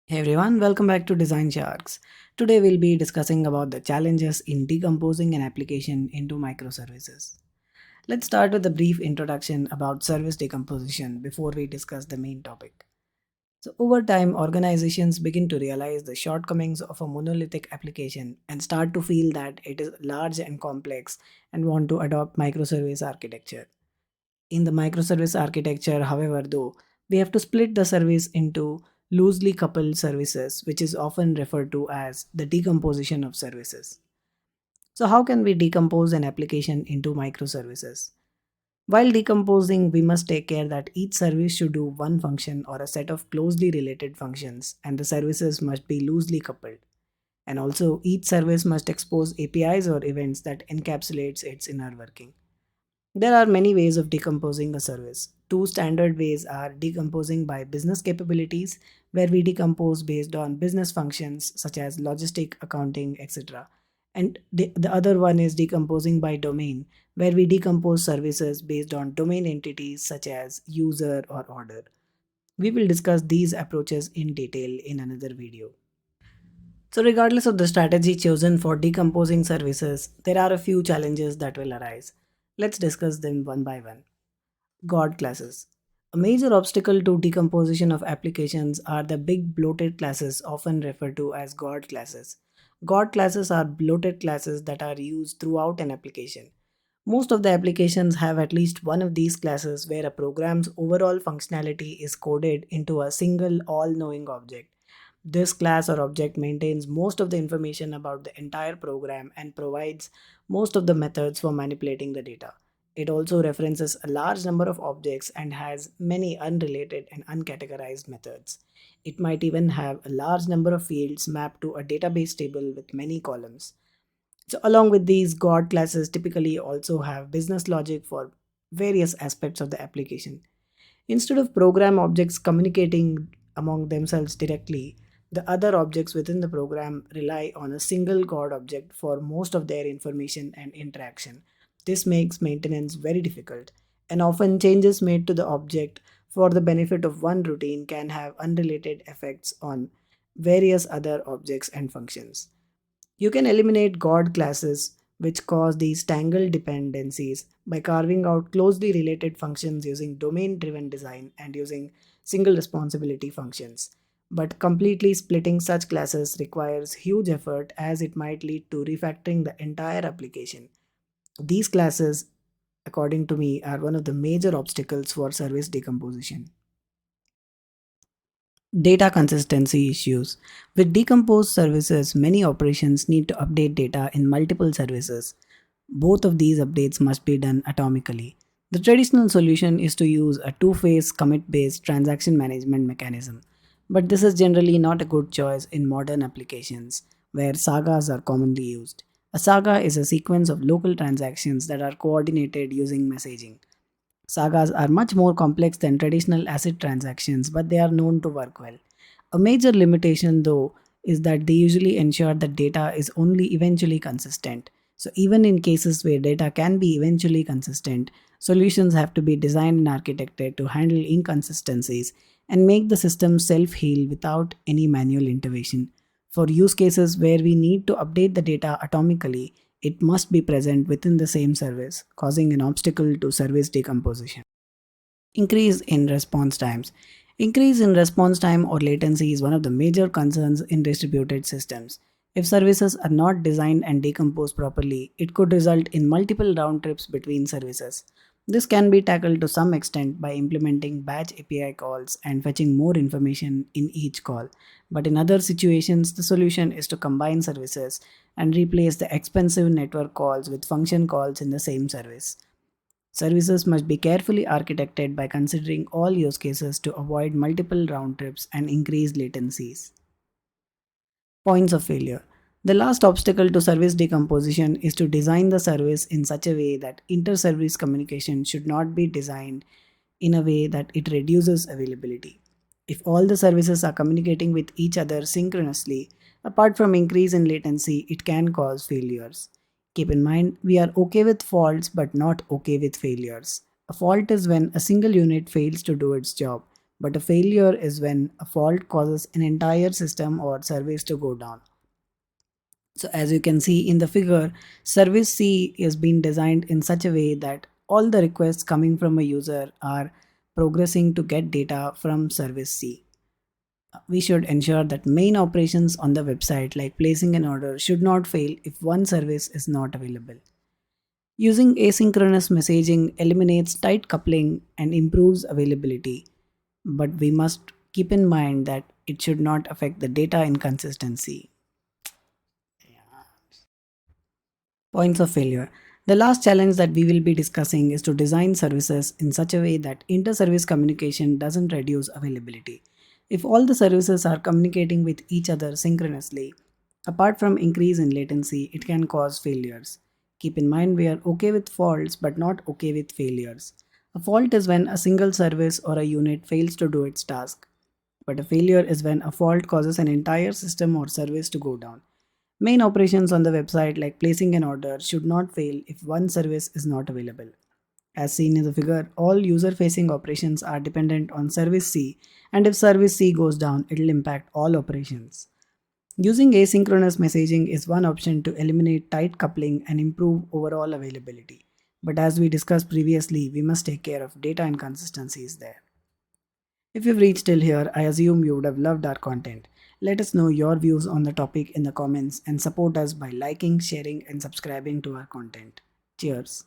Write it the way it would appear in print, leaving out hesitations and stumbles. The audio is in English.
Hey everyone, welcome back to Design Sharks. Today we'll be discussing about the challenges in decomposing an application into microservices. Let's start with a brief introduction about service decomposition before we discuss the main topic. So over time, organizations begin to realize the shortcomings of a monolithic application and start to feel that it is large and complex and want to adopt microservice architecture. In the microservice architecture, however, though, we have to split the service into loosely coupled services, which is often referred to as the decomposition of services. So, how can we decompose an application into microservices? While decomposing, we must take care that each service should do one function or a set of closely related functions, and the services must be loosely coupled. And also, each service must expose APIs or events that encapsulates its inner working. There are many ways of decomposing a service. Two standard ways are decomposing by business capabilities, where we decompose based on business functions such as logistic, accounting, etc. And the other one is decomposing by domain, where we decompose services based on domain entities such as user or order. We will discuss these approaches in detail in another video. So, regardless of the strategy chosen for decomposing services, there are a few challenges that will arise. Let's discuss them one by one. God classes. A major obstacle to decomposition of applications are the big bloated classes, often referred to as God classes. God classes are bloated classes that are used throughout an application. Most of the applications have at least one of these classes where a program's overall functionality is coded into a single all knowing object. This class or object maintains most of the information about the entire program and provides most of the methods for manipulating the data. It also references a large number of objects and has many unrelated and uncategorized methods. It might even have a large number of fields mapped to a database table with many columns. So, along with these, God classes typically also have business logic for various aspects of the application. Instead of program objects communicating among themselves directly, the other objects within the program rely on a single God object for most of their information and interaction. This makes maintenance very difficult, and often changes made to the object for the benefit of one routine can have unrelated effects on various other objects and functions. You can eliminate God classes which cause these tangled dependencies by carving out closely related functions using domain driven design and using single responsibility functions. But completely splitting such classes requires huge effort as it might lead to refactoring the entire application. These classes, according to me, are one of the major obstacles for service decomposition. Data consistency issues. With decomposed services, many operations need to update data in multiple services. Both of these updates must be done atomically. The traditional solution is to use a two-phase commit-based transaction management mechanism, but this is generally not a good choice in modern applications where sagas are commonly used. A saga is a sequence of local transactions that are coordinated using messaging. Sagas are much more complex than traditional ACID transactions, but they are known to work well. A major limitation, though, is that they usually ensure that data is only eventually consistent. So, even in cases where data can be eventually consistent, solutions have to be designed and architected to handle inconsistencies and make the system self heal without any manual intervention. For use cases where we need to update the data atomically, it must be present within the same service, causing an obstacle to service decomposition. Increase in response times. Increase in response time or latency is one of the major concerns in distributed systems. If services are not designed and decomposed properly, it could result in multiple round trips between services. This can be tackled to some extent by implementing batch API calls and fetching more information in each call. But in other situations, the solution is to combine services and replace the expensive network calls with function calls in the same service. Services must be carefully architected by considering all use cases to avoid multiple round trips and increased latencies. Points of failure. The last obstacle to service decomposition is to design the service in such a way that inter-service communication should not be designed in a way that it reduces availability. If all the services are communicating with each other synchronously, apart from increase in latency, it can cause failures. Keep in mind, we are okay with faults but not okay with failures. A fault is when a single unit fails to do its job. But a failure is when a fault causes an entire system or service to go down. So as you can see in the figure, service C is being designed in such a way that all the requests coming from a user are progressing to get data from service C. We should ensure that main operations on the website like placing an order should not fail if one service is not available. Using asynchronous messaging eliminates tight coupling and improves availability, but we must keep in mind that it should not affect the data inconsistency. Points of failure. The last challenge that we will be discussing is to design services in such a way that inter-service communication doesn't reduce availability. If all the services are communicating with each other synchronously, apart from increase in latency, it can cause failures. Keep in mind we are okay with faults but not okay with failures. A fault is when a single service or a unit fails to do its task, but a failure is when a fault causes an entire system or service to go down. Main operations on the website, like placing an order, should not fail if one service is not available. As seen in the figure, all user facing operations are dependent on service C, and if service C goes down, it will impact all operations. Using asynchronous messaging is one option to eliminate tight coupling and improve overall availability. But as we discussed previously, we must take care of data inconsistencies there. If you've reached till here, I assume you would have loved our content. Let us know your views on the topic in the comments and support us by liking, sharing, and subscribing to our content. Cheers.